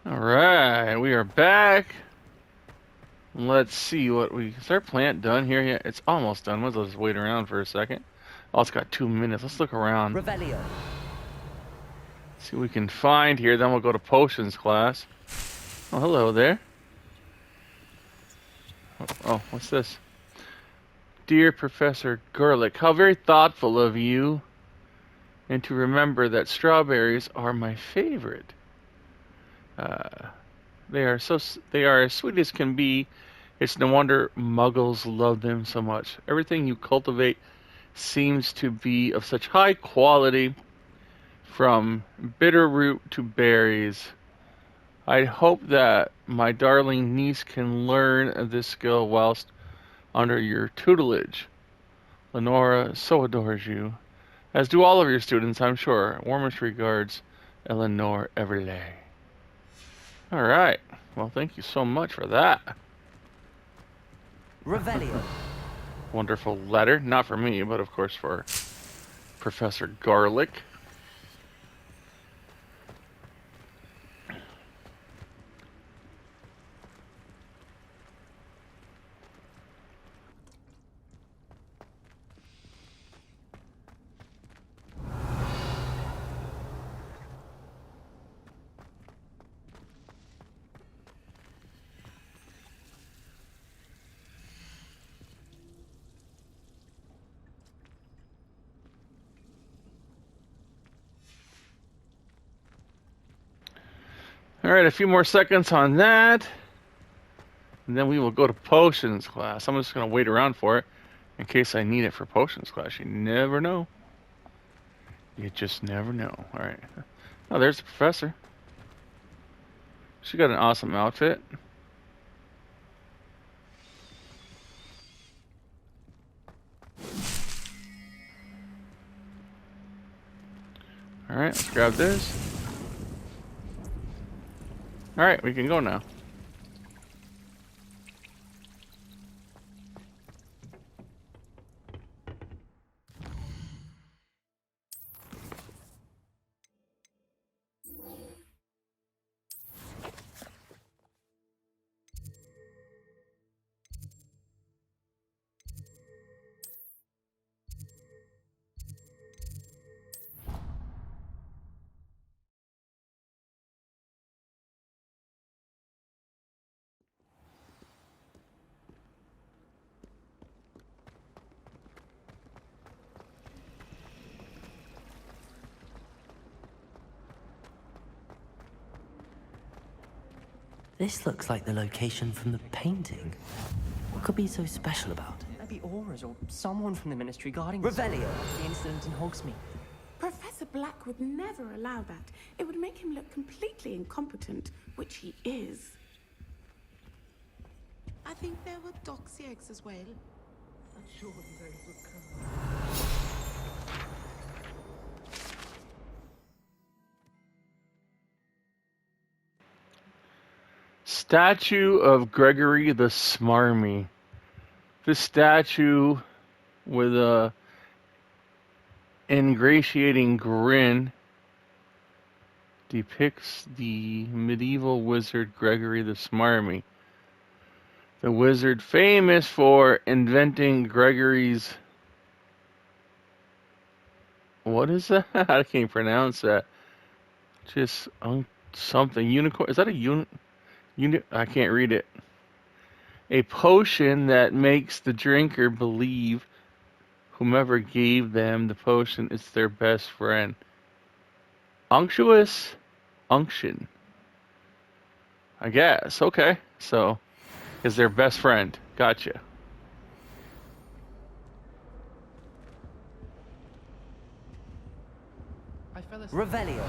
Alright, we are back. Let's see what we... Is our plant done here yet? It's almost done. Let's just wait around for a second. Oh, it's got 2 minutes. Let's look around. Revelio. See what we can find here. Then we'll go to potions class. Oh, hello there. Oh, what's this? Dear Professor Gurlick, how very thoughtful of you. And to remember that strawberries are my favorite. They are as sweet as can be. It's no wonder muggles love them so much. Everything you cultivate seems to be of such high quality, from bitter root to berries. I hope that my darling niece can learn this skill whilst under your tutelage. Lenora so adores you, as do all of your students, I'm sure. Warmest regards, Eleanor Everley. Alright, well, thank you so much for that. Revelio. Wonderful letter. Not for me, but of course for Professor Garlick. Alright, a few more seconds on that. And then we will go to potions class. I'm just going to wait around for it in case I need it for potions class. You never know. You just never know. Alright. Oh, there's the professor. She got an awesome outfit. Alright, let's grab this. Alright, we can go now. This looks like the location from the painting. What could be so special about it? Maybe Auras or someone from the Ministry guarding Revelio. the incident in Hogsmeade. Professor Black would never allow that. It would make him look completely incompetent, which he is. I think there were doxy eggs as well. I'm sure they would come. Statue of Gregory the Smarmy. This statue with a ingratiating grin depicts the medieval wizard Gregory the Smarmy. The wizard famous for inventing Gregory's... What is that? I can't pronounce that. Just something. Unicorn. Is that a I can't read it. A potion that makes the drinker believe whomever gave them the potion is their best friend. Unctuous unction. I guess. Okay. So, is their best friend. Gotcha. I fell asleep. Revelio.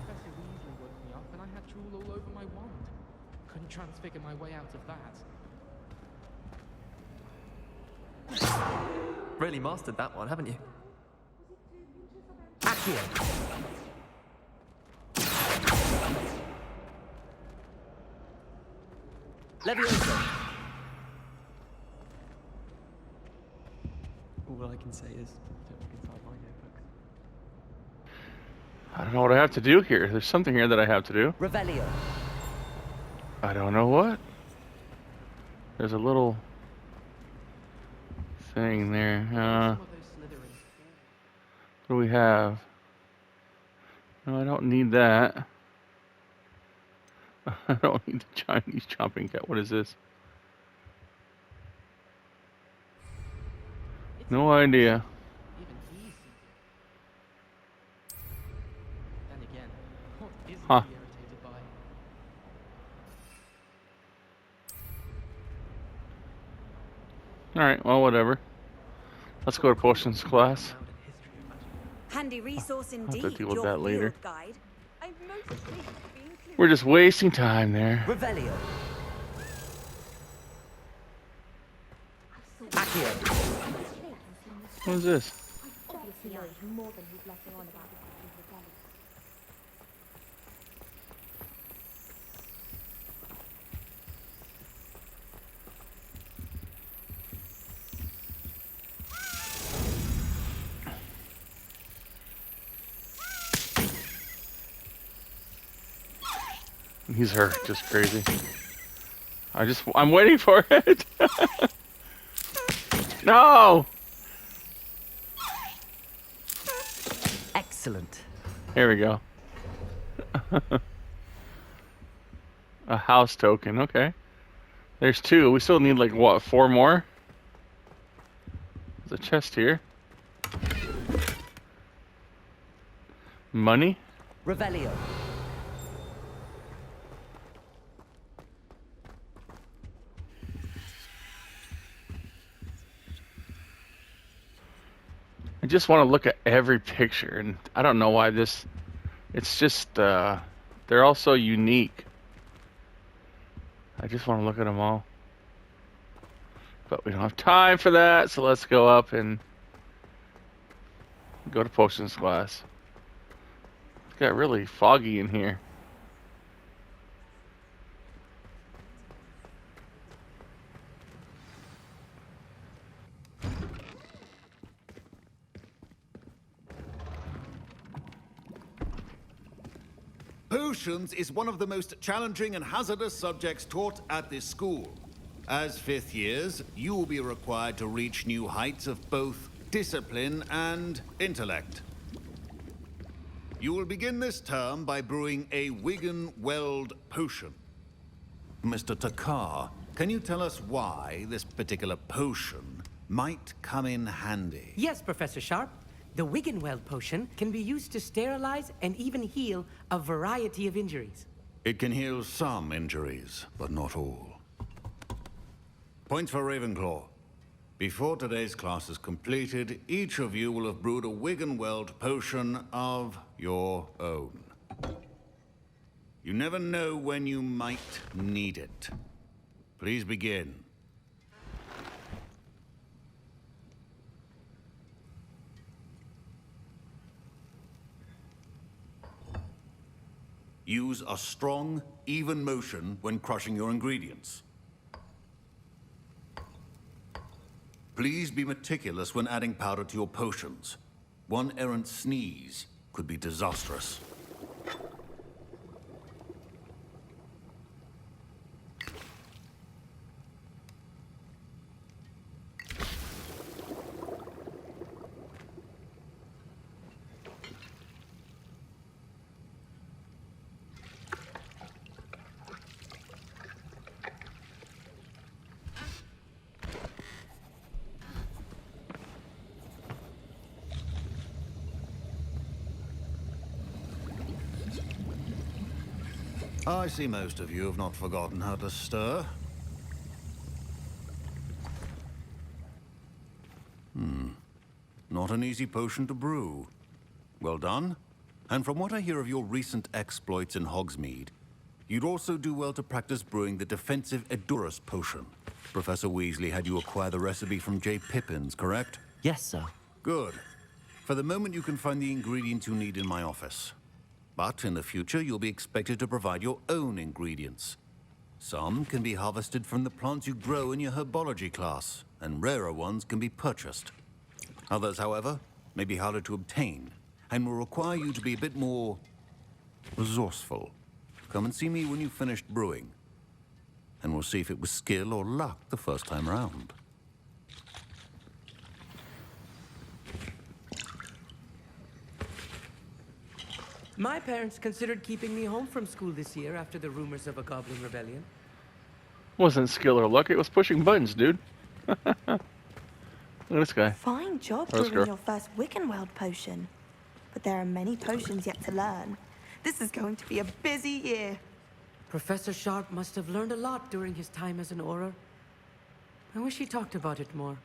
Professor Weasley woke me up and I had drool all over my wand. Couldn't transfigure my way out of that. Really mastered that one, haven't you? Accio. Levioso. All I can say is don't look inside my I don't know what I have to do here. There's something here that I have to do. Revelio. I don't know what. There's a little thing there. Some of those Slytherins. What do we have? No, I don't need that. I don't need the Chinese chopping cat. What is this? It's No idea. even easy. Then again, what isn't Huh. he irritated by? Alright, well, whatever. Let's go to potions class. Handy resource to indeed. deal with your that later. field guide. I'm most pleased to be included. We're just wasting time there. Revelio. Accio. What is this? Obviously knows more than he's letting on about the rebellion. He's hurt, just crazy. I'm waiting for it. No! Excellent. Here we go. A house token, okay. There's 2. We still need like what, 4 more? There's a chest here. Money? Revelio. I just want to look at every picture, and I don't know why this. It's just they're all so unique. I just want to look at them all, but we don't have time for that. So let's go up and go to potions class. It's got really foggy in here. Potions is one of the most challenging and hazardous subjects taught at this school. As 5th years, you will be required to reach new heights of both discipline and intellect. You will begin this term by brewing a Wigan-Weld potion. Mr. Takar, can you tell us why this particular potion might come in handy? Yes, Professor Sharp. The Wiggenweld potion can be used to sterilize and even heal a variety of injuries. It can heal some injuries, but not all. Points for Ravenclaw. Before today's class is completed, each of you will have brewed a Wiggenweld potion of your own. You never know when you might need it. Please begin. Use a strong, even motion when crushing your ingredients. Please be meticulous when adding powder to your potions. One errant sneeze could be disastrous. I see most of you have not forgotten how to stir. Not an easy potion to brew. Well done. And from what I hear of your recent exploits in Hogsmeade, you'd also do well to practice brewing the defensive Edurus potion. Professor Weasley had you acquire the recipe from J. Pippins, correct? Yes, sir. Good. For the moment, you can find the ingredients you need in my office. But in the future, you'll be expected to provide your own ingredients. Some can be harvested from the plants you grow in your herbology class, and rarer ones can be purchased. Others, however, may be harder to obtain, and will require you to be a bit more resourceful. Come and see me when you've finished brewing, and we'll see if it was skill or luck the first time round. My parents considered keeping me home from school this year after the rumors of a goblin rebellion. Wasn't skill or luck, it was pushing buttons, dude. Look at this guy. Fine job Or this brewing girl. your first Wiccanweld potion. But there are many potions yet to learn. This is going to be a busy year. Professor Sharp must have learned a lot during his time as an Auror. I wish he talked about it more.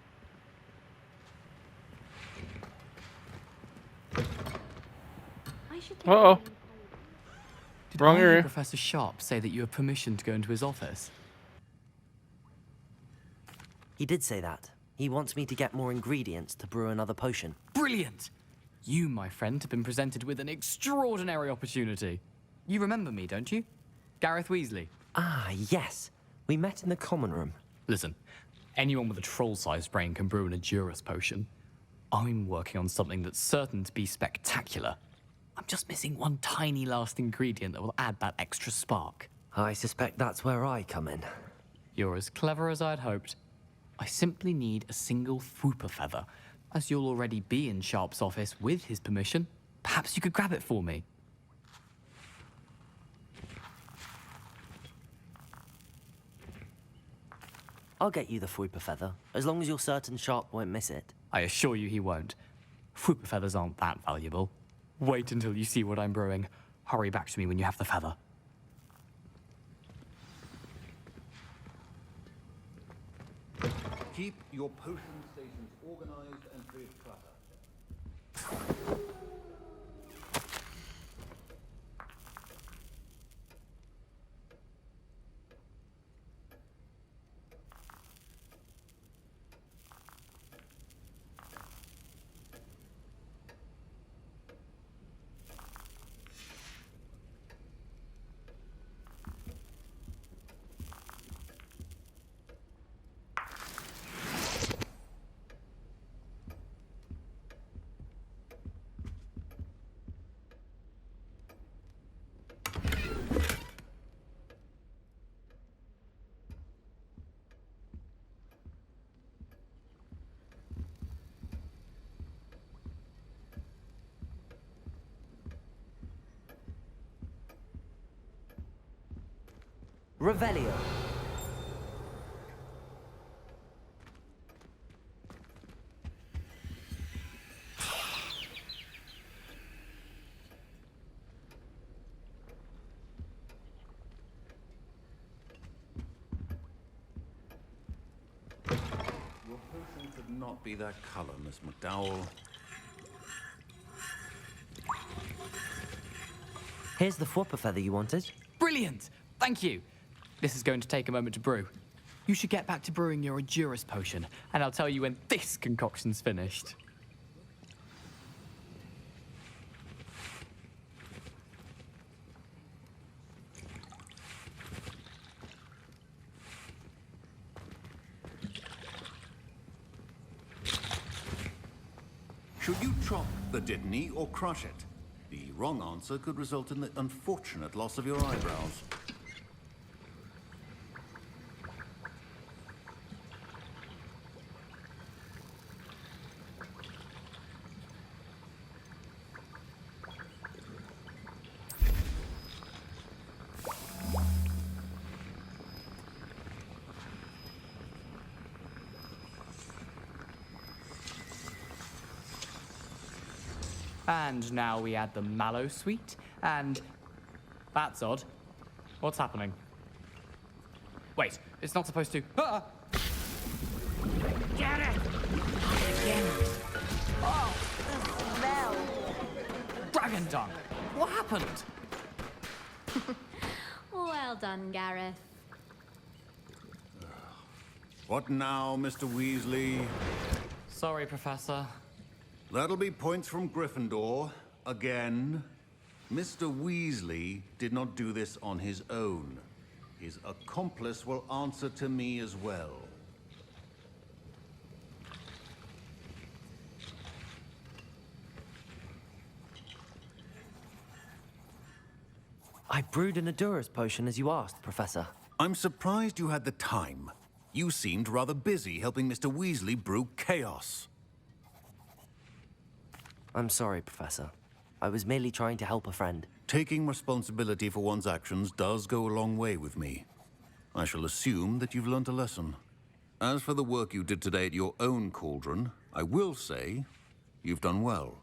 I should Uh-oh. Did Wrong I hear area. Professor Sharp say that you have permission to go into his office? He did say that. He wants me to get more ingredients to brew another potion. Brilliant! You, my friend, have been presented with an extraordinary opportunity. You remember me, don't you? Gareth Weasley. Ah, yes. We met in the common room. Listen, anyone with a troll-sized brain can brew an Adurus potion. I'm working on something that's certain to be spectacular. I'm just missing one tiny last ingredient that will add that extra spark. I suspect that's where I come in. You're as clever as I'd hoped. I simply need a single Fwooper feather. As you'll already be in Sharp's office with his permission, perhaps you could grab it for me. I'll get you the Fwooper feather, as long as you're certain Sharp won't miss it. I assure you he won't. Fwooper feathers aren't that valuable. Wait until you see what I'm brewing. Hurry back to me when you have the feather. Keep your potion stations organized and free of clutter. Revelio. Your potion could not be that color, Miss McDowell. Here's the Fwooper feather you wanted. Brilliant! Thank you! This is going to take a moment to brew. You should get back to brewing your Adurus potion, and I'll tell you when this concoction's finished. Should you chop the Dittany or crush it? The wrong answer could result in the unfortunate loss of your eyebrows. And now we add the mallow sweet, and... That's odd. What's happening? Wait, it's not supposed to... Ah! Get it! Again. Oh! Dragon dung! What happened? Well done, Gareth. What now, Mr. Weasley? Sorry, Professor. That'll be points from Gryffindor. Again. Mr. Weasley did not do this on his own. His accomplice will answer to me as well. I brewed an Adurus potion as you asked, Professor. I'm surprised you had the time. You seemed rather busy helping Mr. Weasley brew chaos. I'm sorry, Professor. I was merely trying to help a friend. Taking responsibility for one's actions does go a long way with me. I shall assume that you've learnt a lesson. As for the work you did today at your own cauldron, I will say you've done well.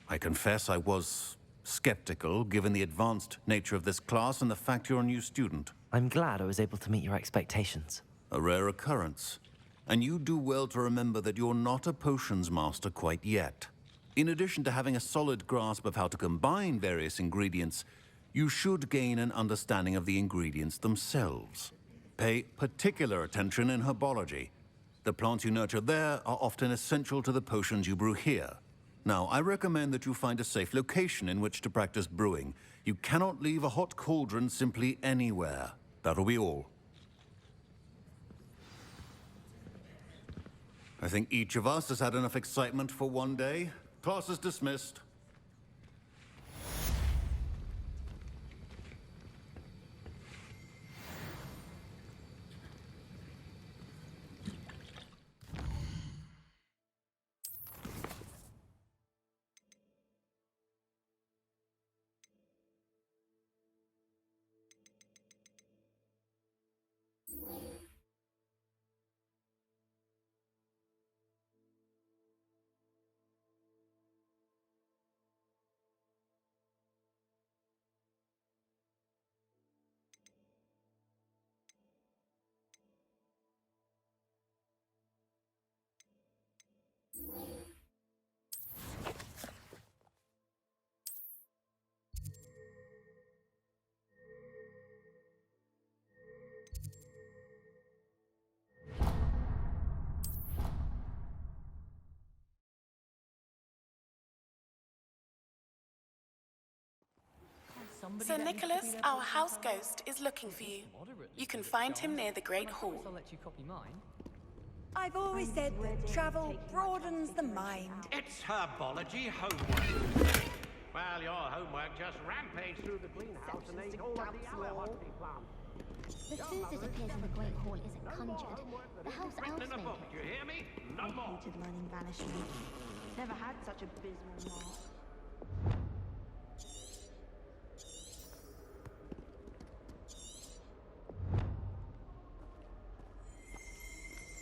I confess I was skeptical, given the advanced nature of this class and the fact you're a new student. I'm glad I was able to meet your expectations. A rare occurrence. And you do well to remember that you're not a potions master quite yet. In addition to having a solid grasp of how to combine various ingredients, you should gain an understanding of the ingredients themselves. Pay particular attention in herbology. The plants you nurture there are often essential to the potions you brew here. Now, I recommend that you find a safe location in which to practice brewing. You cannot leave a hot cauldron simply anywhere. That'll be all. I think each of us has had enough excitement for one day. Class is dismissed. Sir Nicholas, our house ghost, is looking for you. You can find him near the Great Hall. I'll let you copy mine. I've always said that travel broadens the mind. It's herbology homework. Well, your homework just rampaged through the greenhouse and ate all of the allergy plants. The food that appears in the Great Hall isn't conjured. The house elves make Do you it. hear me? No more. I hated learning banishment. Never had such abysmal marks.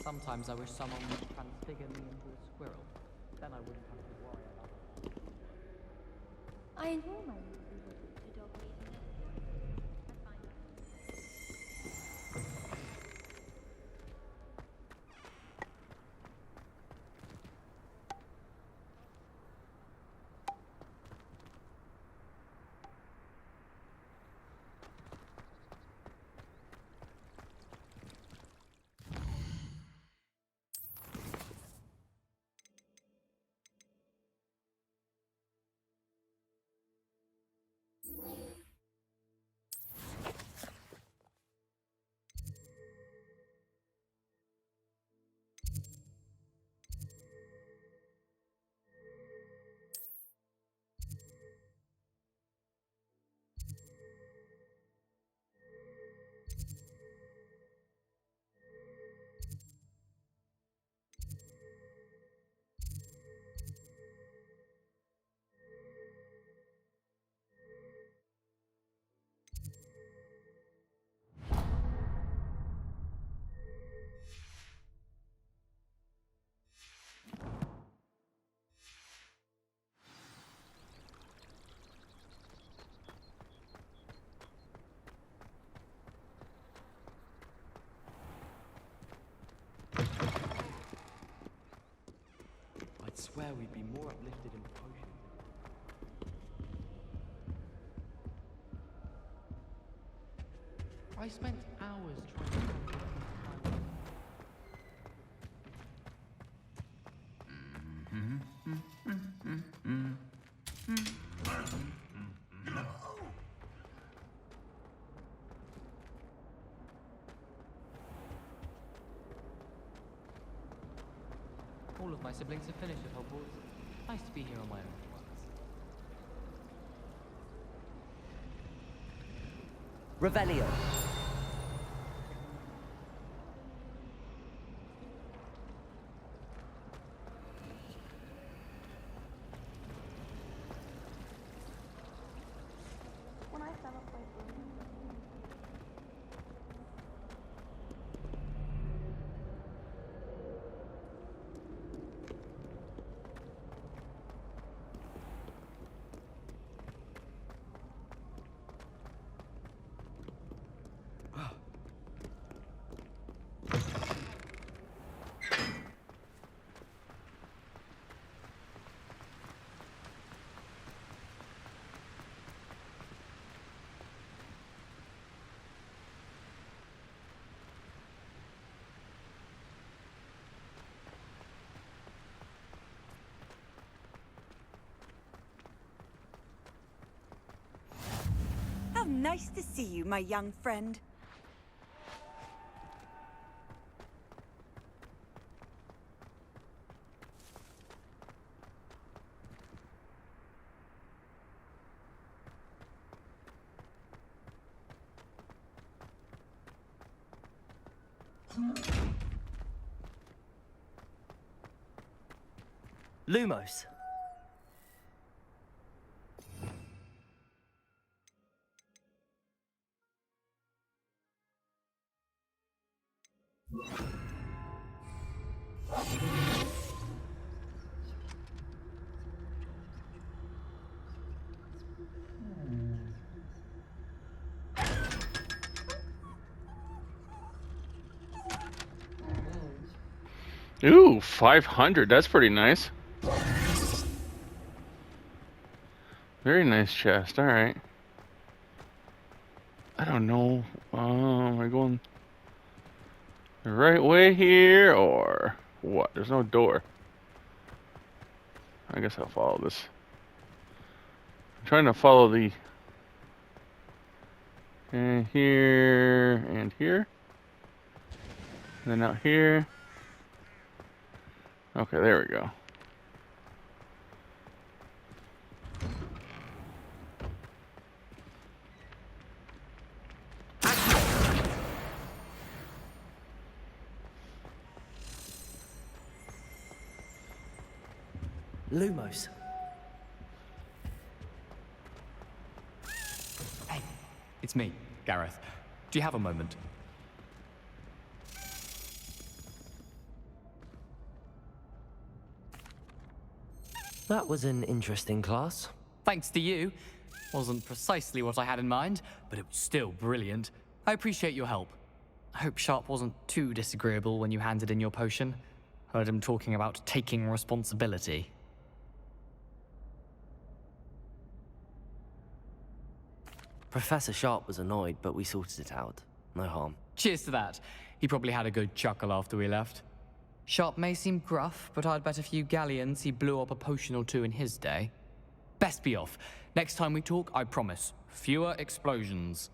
Sometimes I wish someone would transfigure me into a squirrel. Then I wouldn't have to worry about it. I enjoy my the dog eating it. I find I'd swear we'd be more uplifted in potions. I spent hours trying to find it. All of my siblings have finished at Hogwarts. Nice to be here on my own for once. Revelio. How nice to see you, my young friend. Lumos. Ooh, 500. That's pretty nice. Very nice chest. All right. I don't know. Am I going the right way here or what? There's no door. I guess I'll follow this. I'm trying to follow the and here and here. And then out here. Okay, there we go. Lumos. Hey, it's me, Gareth. Do you have a moment? That was an interesting class. Thanks to you. Wasn't precisely what I had in mind, but it was still brilliant. I appreciate your help. I hope Sharp wasn't too disagreeable when you handed in your potion. Heard him talking about taking responsibility. Professor Sharp was annoyed, but we sorted it out. No harm. Cheers to that. He probably had a good chuckle after we left. Sharp may seem gruff, but I'd bet a few galleons he blew up a potion or two in his day. Best be off. Next time we talk, I promise. Fewer explosions.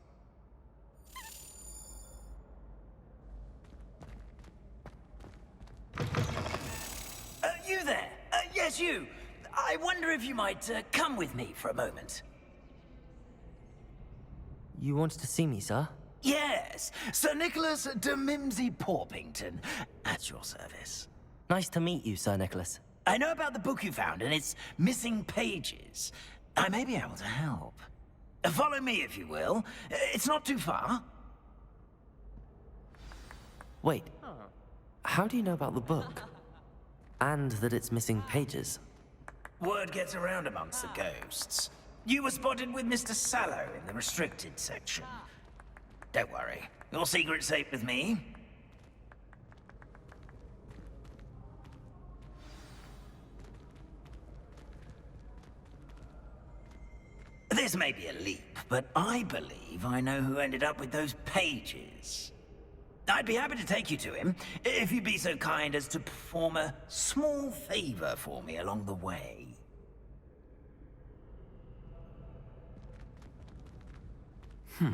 You there? Yes, you. I wonder if you might come with me for a moment. You wanted to see me, sir? Yes, Sir Nicholas de Mimsy Porpington, at your service. Nice to meet you, Sir Nicholas. I know about the book you found and its missing pages. I may be able to help. Follow me, if you will. It's not too far. Wait. How do you know about the book? And that it's missing pages? Word gets around amongst the ghosts. You were spotted with Mr. Sallow in the restricted section. Don't worry. Your secret's safe with me. This may be a leap, but I believe I know who ended up with those pages. I'd be happy to take you to him, if you'd be so kind as to perform a small favor for me along the way. A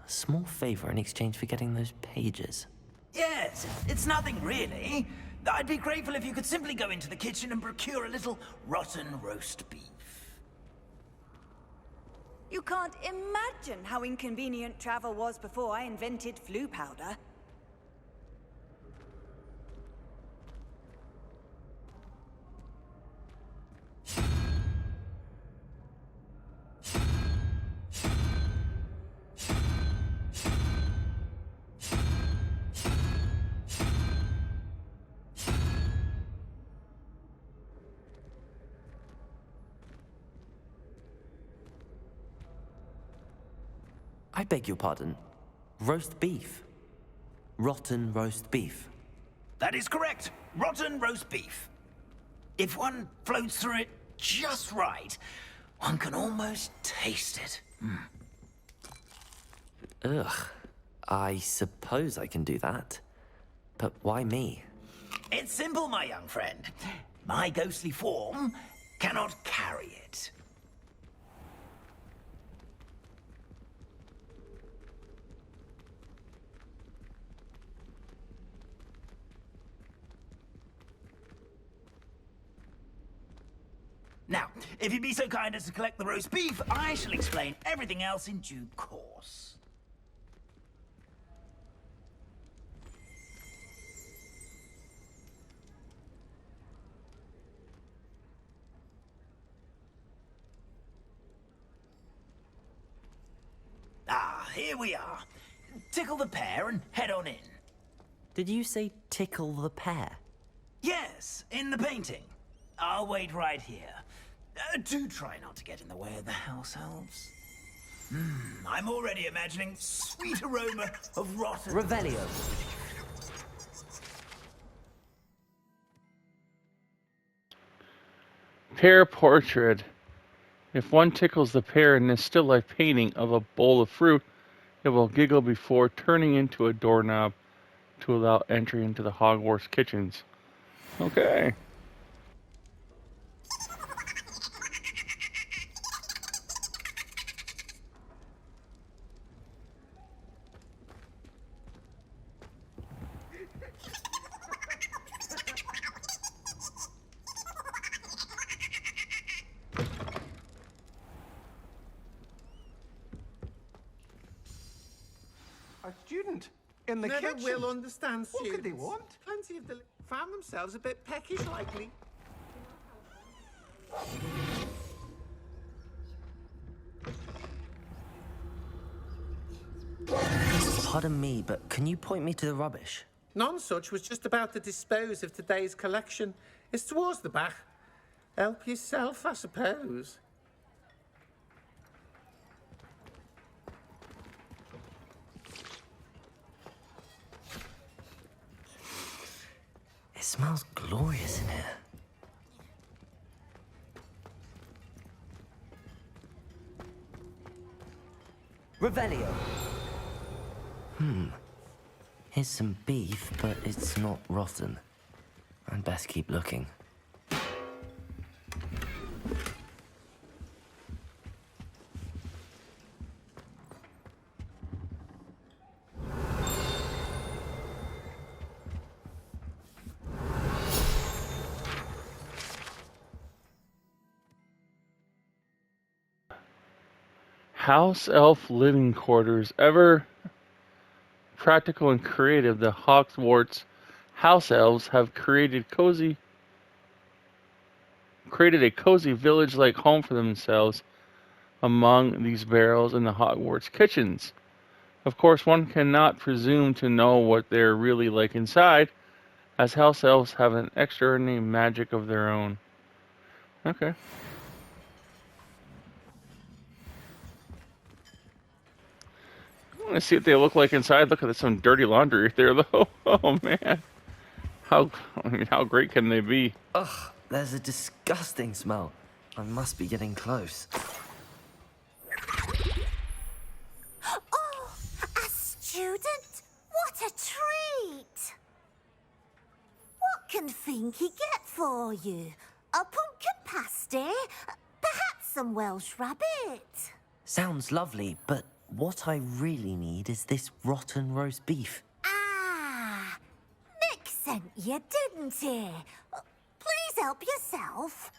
small favor in exchange for getting those pages. Yes, it's nothing really. I'd be grateful if you could simply go into the kitchen and procure a little rotten roast beef. You can't imagine how inconvenient travel was before I invented flu powder. I beg your pardon. Roast beef. Rotten roast beef. That is correct. Rotten roast beef. If one floats through it just right, one can almost taste it. Ugh. I suppose I can do that. But why me? It's simple, my young friend. My ghostly form cannot carry it. Now, if you'd be so kind as to collect the roast beef, I shall explain everything else in due course. Ah, here we are. Tickle the pear and head on in. Did you say tickle the pear? Yes, in the painting. I'll wait right here. Do try not to get in the way of the house elves. I'm already imagining sweet aroma of rotten... Revelio. Pear portrait. If one tickles the pear in this still life painting of a bowl of fruit, it will giggle before turning into a doorknob to allow entry into the Hogwarts kitchens. Okay. A student in the Never kitchen. will understand What students. could they want? Plenty of found themselves a bit peckish likely. Pardon me, but can you point me to the rubbish? None such was just about to dispose of today's collection. It's towards the back. Help yourself, I suppose. It smells glorious in here. Revelio. Here's some beef, but it's not rotten. I'd best keep looking. House elf living quarters. Ever practical and creative, the Hogwarts house elves have created a cozy village-like home for themselves among these barrels in the Hogwarts kitchens. Of course, one cannot presume to know what they're really like inside, as house elves have an extraordinary magic of their own. Okay. I want to see what they look like inside. Look at some dirty laundry right there, though. Oh man, how great can they be? Ugh, there's a disgusting smell. I must be getting close. Oh, a student? What a treat! What can Finky get for you? A pumpkin pasty? Perhaps some Welsh rabbit? Sounds lovely, but what I really need is this rotten roast beef. Ah, Nick sent you, didn't he? Please help yourself.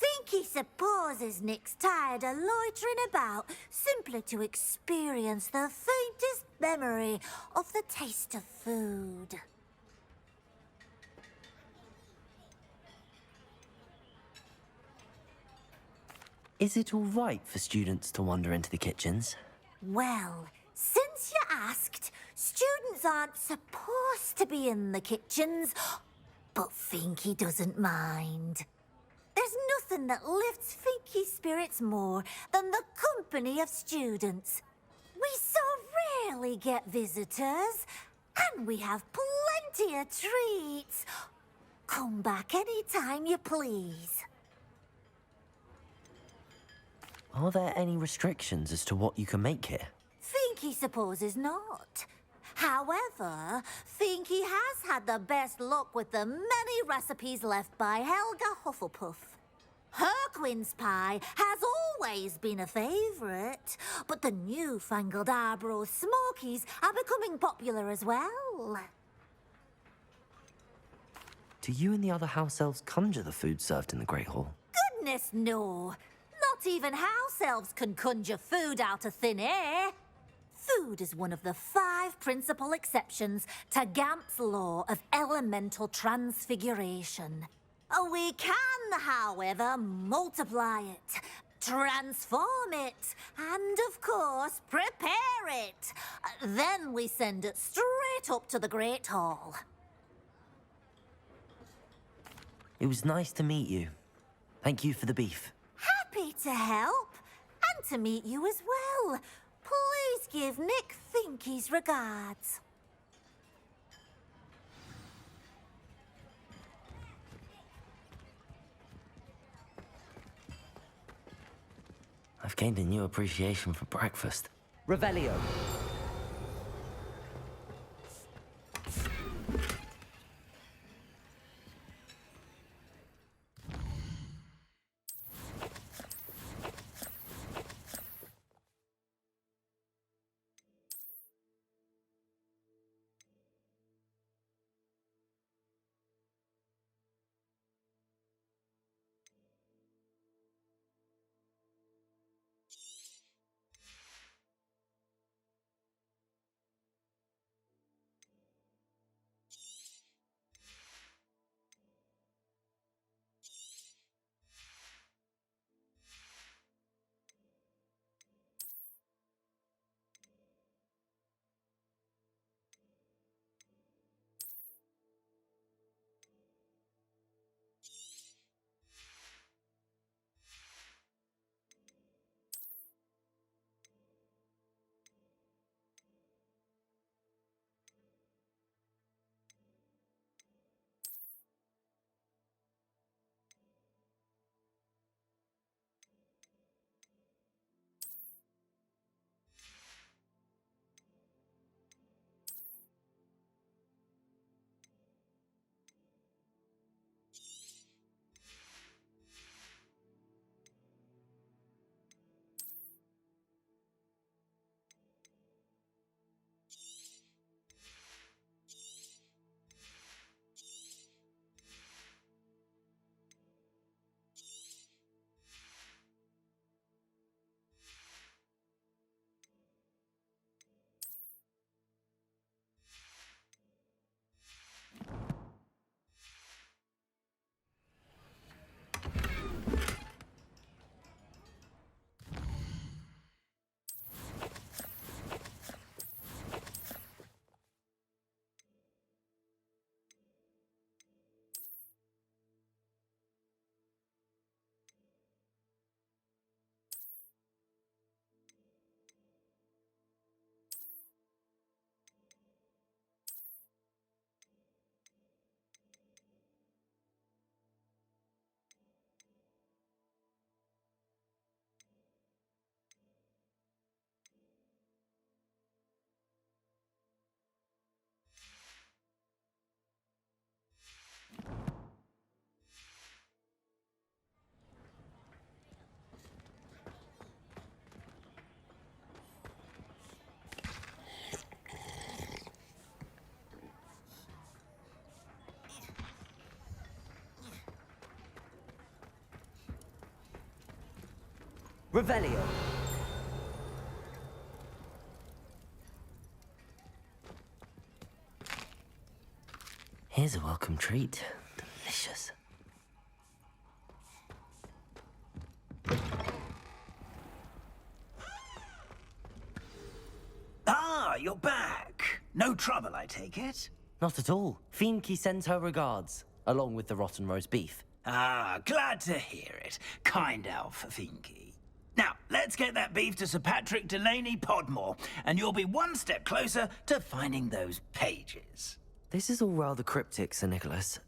Finky supposes Nick's tired of loitering about simply to experience the faintest memory of the taste of food. Is it all right for students to wander into the kitchens? Well, since you asked, students aren't supposed to be in the kitchens, but Finky doesn't mind. There's nothing that lifts Finky's spirits more than the company of students. We so rarely get visitors, and we have plenty of treats. Come back any time you please. Are there any restrictions as to what you can make here? Finky supposes not. However, Finky has had the best luck with the many recipes left by Helga Hufflepuff. Her quince pie has always been a favourite, but the newfangled Arbroath Smokies are becoming popular as well. Do you and the other house elves conjure the food served in the Great Hall? Goodness no! Not even house elves can conjure food out of thin air. Food is one of the 5 principal exceptions to Gamp's law of elemental transfiguration. We can, however, multiply it, transform it, and, of course, prepare it. Then we send it straight up to the Great Hall. It was nice to meet you. Thank you for the beef. Happy to help, and to meet you as well. Please give Nick Finky's regards. I've gained a new appreciation for breakfast. Revelio. Revelio. Here's a welcome treat. Delicious. Ah, you're back. No trouble, I take it? Not at all. Fienke sends her regards, along with the rotten roast beef. Ah, glad to hear it. Kind elf, Fienke. Now, let's get that beef to Sir Patrick Delaney Podmore, and you'll be one step closer to finding those pages. This is all rather cryptic, Sir Nicholas.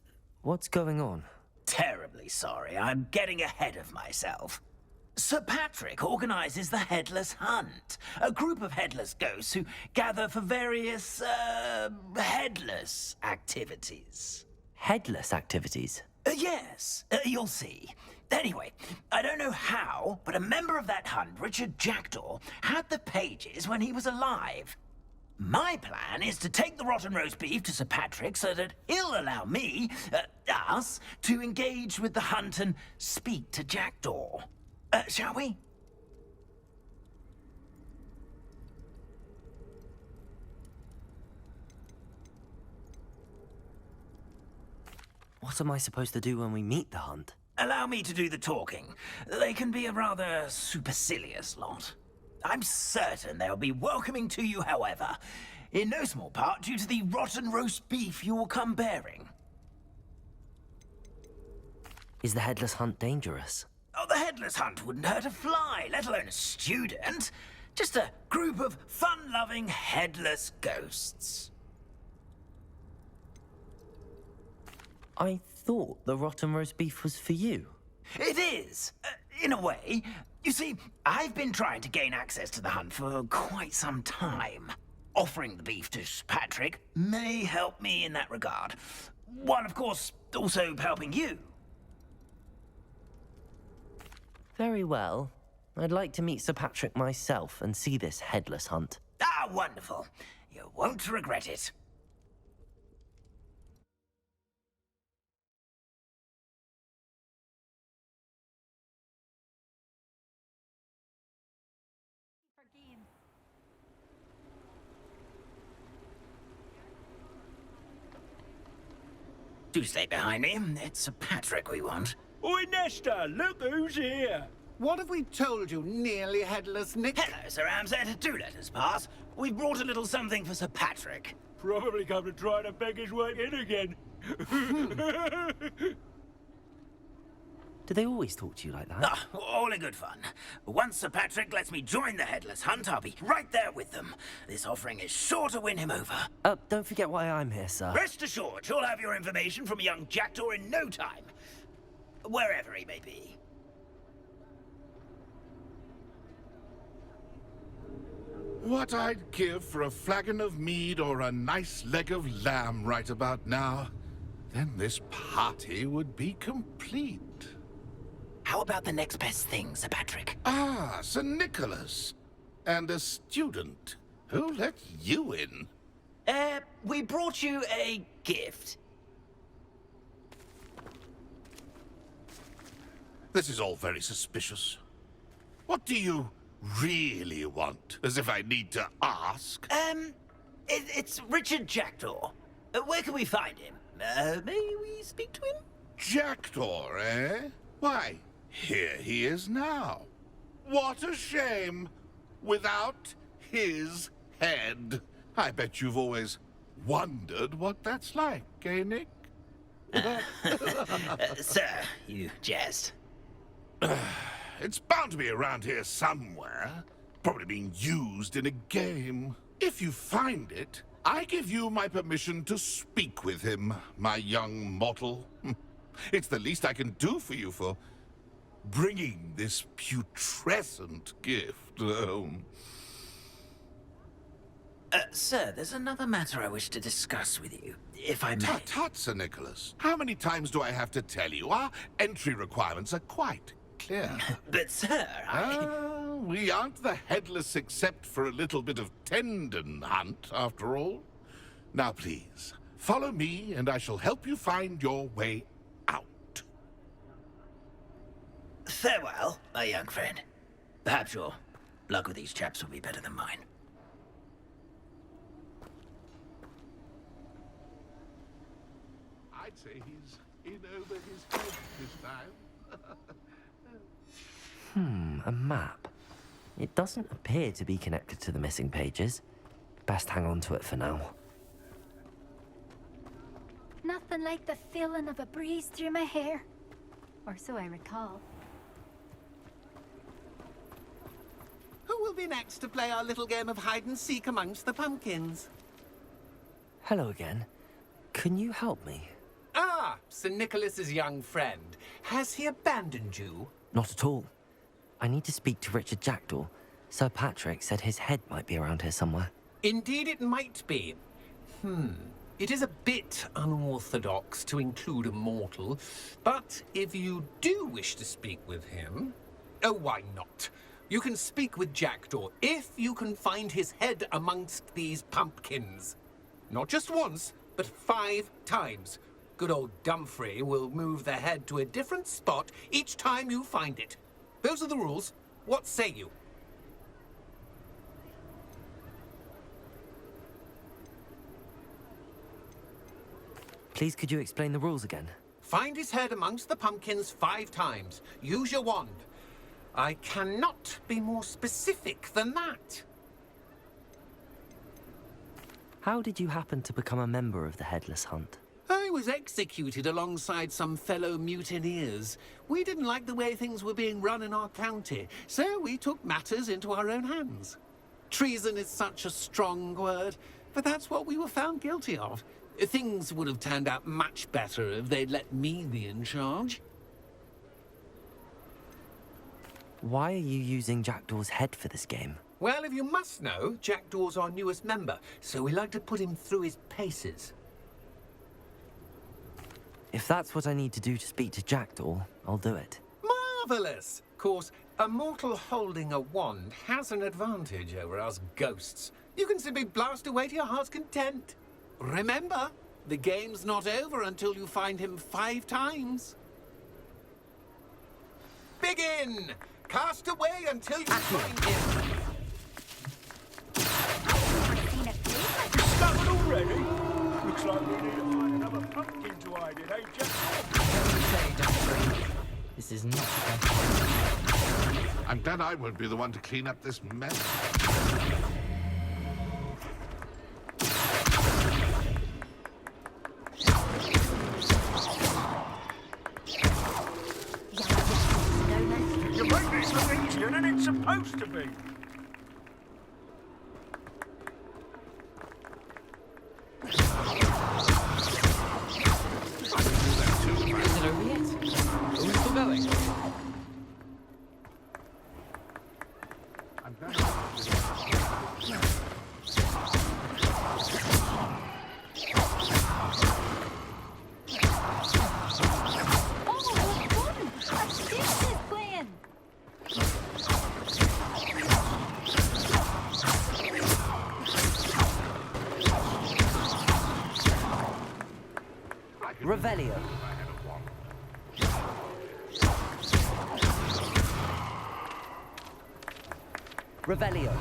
What's going on? Terribly sorry, I'm getting ahead of myself. Sir Patrick organizes the Headless Hunt, a group of headless ghosts who gather for various, headless activities. Headless activities? Yes, you'll see. Anyway, I don't know how, but a member of that hunt, Richard Jackdaw, had the pages when he was alive. My plan is to take the rotten roast beef to Sir Patrick so that he'll allow me, us, to engage with the hunt and speak to Jackdaw. Shall we? What am I supposed to do when we meet the hunt? Allow me to do the talking. They can be a rather supercilious lot. I'm certain they'll be welcoming to you, however, in no small part due to the rotten roast beef you will come bearing. Is the Headless Hunt dangerous? Oh, the Headless Hunt wouldn't hurt a fly, let alone a student. Just a group of fun-loving headless ghosts. I thought the rotten roast beef was for you. It is, in a way. You see, I've been trying to gain access to the hunt for quite some time. Offering the beef to Patrick may help me in that regard. While, of course, also helping you. Very well. I'd like to meet Sir Patrick myself and see this Headless Hunt. Ah, wonderful. You won't regret it. Do stay behind me. It's Sir Patrick we want. Oi, Nesta, look who's here. What have we told you, nearly headless Nick? Hello, Sir Ramsed. Do let us pass. We've brought a little something for Sir Patrick. Probably come to try to beg his way in again. Do they always talk to you like that? Ah, all in good fun. Once Sir Patrick lets me join the Headless Hunt, I'll be right there with them. This offering is sure to win him over. Don't forget why I'm here, sir. Rest assured, you'll have your information from a young Jackdaw in no time. Wherever he may be. What I'd give for a flagon of mead or a nice leg of lamb right about now. Then this party would be complete. How about the next best thing, Sir Patrick? Ah, Sir Nicholas. And a student. Who let you in? We brought you a gift. This is all very suspicious. What do you really want? As if I need to ask. It's Richard Jackdaw. Where can we find him? May we speak to him? Jackdaw, eh? Why, here he is now. What a shame. Without his head. I bet you've always wondered what that's like, eh, Nick? Sir, you jest. It's bound to be around here somewhere. Probably being used in a game. If you find it, I give you my permission to speak with him, my young mortal. It's the least I can do for you for bringing this putrescent gift home. Sir, there's another matter I wish to discuss with you, if I may. Tut, tut, Sir Nicholas. How many times do I have to tell you? Our entry requirements are quite clear. But, sir, we aren't the Headless except for a little bit of tendon hunt, after all. Now, please, follow me, and I shall help you find your way out. Farewell, my young friend. Perhaps your luck with these chaps will be better than mine. I'd say he's in over his head this time. A map. It doesn't appear to be connected to the missing pages. Best hang on to it for now. Nothing like the feeling of a breeze through my hair. Or so I recall. Who will be next to play our little game of hide and seek amongst the pumpkins? Hello again. Can you help me? Ah, Sir Nicholas's young friend. Has he abandoned you? Not at all. I need to speak to Richard Jackdaw. Sir Patrick said his head might be around here somewhere. Indeed it might be. It is a bit unorthodox to include a mortal, but if you do wish to speak with him... Oh, why not? You can speak with Jackdaw if you can find his head amongst these pumpkins. Not just once, but 5 times. Good old Dumfrey will move the head to a different spot each time you find it. Those are the rules. What say you? Please, could you explain the rules again? Find his head amongst the pumpkins 5 times. Use your wand. I cannot be more specific than that. How did you happen to become a member of the Headless Hunt? I was executed alongside some fellow mutineers. We didn't like the way things were being run in our county, so we took matters into our own hands. Treason is such a strong word, but that's what we were found guilty of. Things would have turned out much better if they'd let me be in charge. Why are you using Jackdaw's head for this game? Well, if you must know, Jackdaw's our newest member, so we like to put him through his paces. If that's what I need to do to speak to Jackdaw, I'll do it. Marvellous! Of course, a mortal holding a wand has an advantage over us ghosts. You can simply blast away to your heart's content. Remember, the game's not over until you find him 5 times. Begin! Cast away until you find him. Discovered already? Looks like we need to find another pumpkin to hide in, eh, Jack? This is not... I'm glad I won't be the one to clean up this mess. You make this look easier than it's supposed to be. Is it over yet? Are we still going? I'm glad Revelio. Revelio.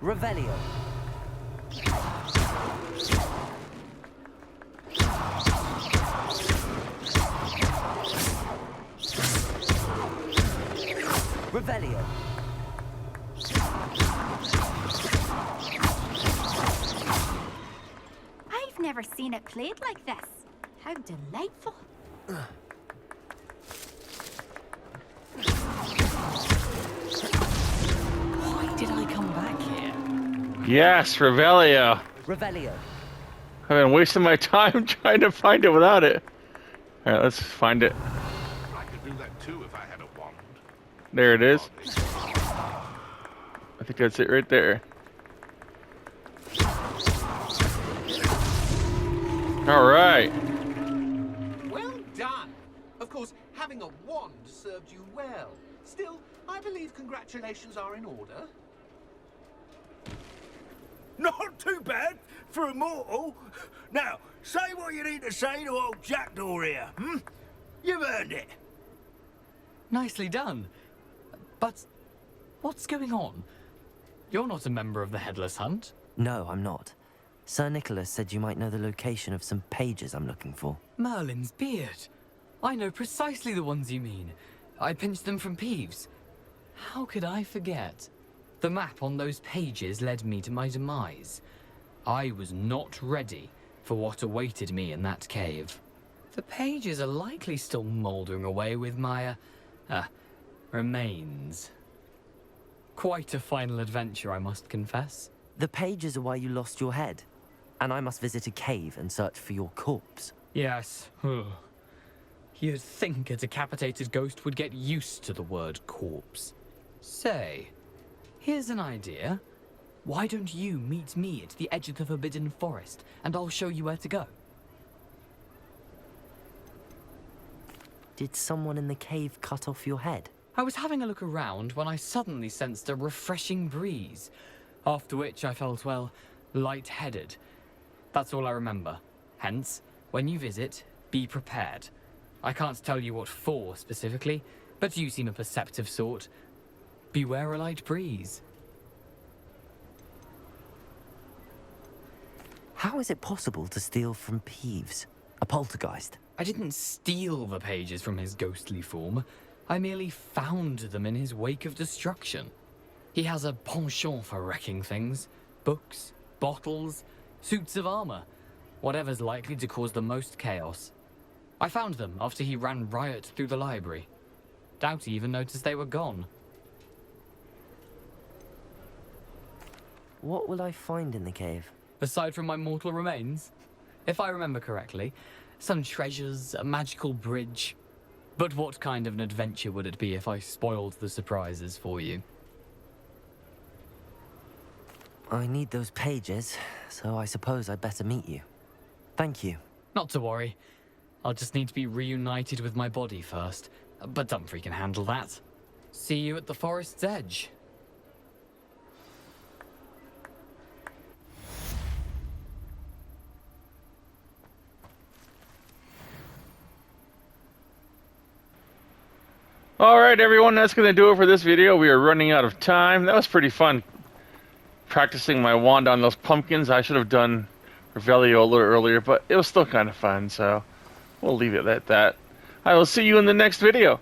Revelio. Revelio. I've never seen it played like this. How delightful. Why did I come back here? Yes, Revelio. Revelio. I've been wasting my time trying to find it without it. Alright, let's find it. I could do that too if I had a wand. There it is. I think that's it right there. Alright. Well done. Of course, having a wand served you well. Still, I believe congratulations are in order. Not too bad for a mortal. Now, say what you need to say to old Jackdaw here, hmm? You've earned it. Nicely done. But what's going on? You're not a member of the Headless Hunt. No, I'm not. Sir Nicholas said you might know the location of some pages I'm looking for. Merlin's beard. I know precisely the ones you mean. I pinched them from Peeves. How could I forget? The map on those pages led me to my demise. I was not ready for what awaited me in that cave. The pages are likely still mouldering away with my, remains. Quite a final adventure, I must confess. The pages are why you lost your head, and I must visit a cave and search for your corpse. Yes. You'd think a decapitated ghost would get used to the word corpse. Say, here's an idea. Why don't you meet me at the edge of the Forbidden Forest, and I'll show you where to go? Did someone in the cave cut off your head? I was having a look around when I suddenly sensed a refreshing breeze, after which I felt, well, lightheaded. That's all I remember. Hence, when you visit, be prepared. I can't tell you what for specifically, but you seem a perceptive sort. Beware a light breeze. How is it possible to steal from Peeves, a poltergeist? I didn't steal the pages from his ghostly form. I merely found them in his wake of destruction. He has a penchant for wrecking things. Books, bottles, suits of armor. Whatever's likely to cause the most chaos. I found them after he ran riot through the library. Doubt he even noticed they were gone. What will I find in the cave? Aside from my mortal remains? If I remember correctly, some treasures, a magical bridge. But what kind of an adventure would it be if I spoiled the surprises for you? I need those pages, so I suppose I'd better meet you. Thank you. Not to worry. I'll just need to be reunited with my body first. But Dumfries can handle that. See you at the forest's edge. Alright everyone, that's going to do it for this video. We are running out of time. That was pretty fun. Practicing my wand on those pumpkins. I should have done Revelio a little earlier, but it was still kind of fun, so we'll leave it at that. I will see you in the next video.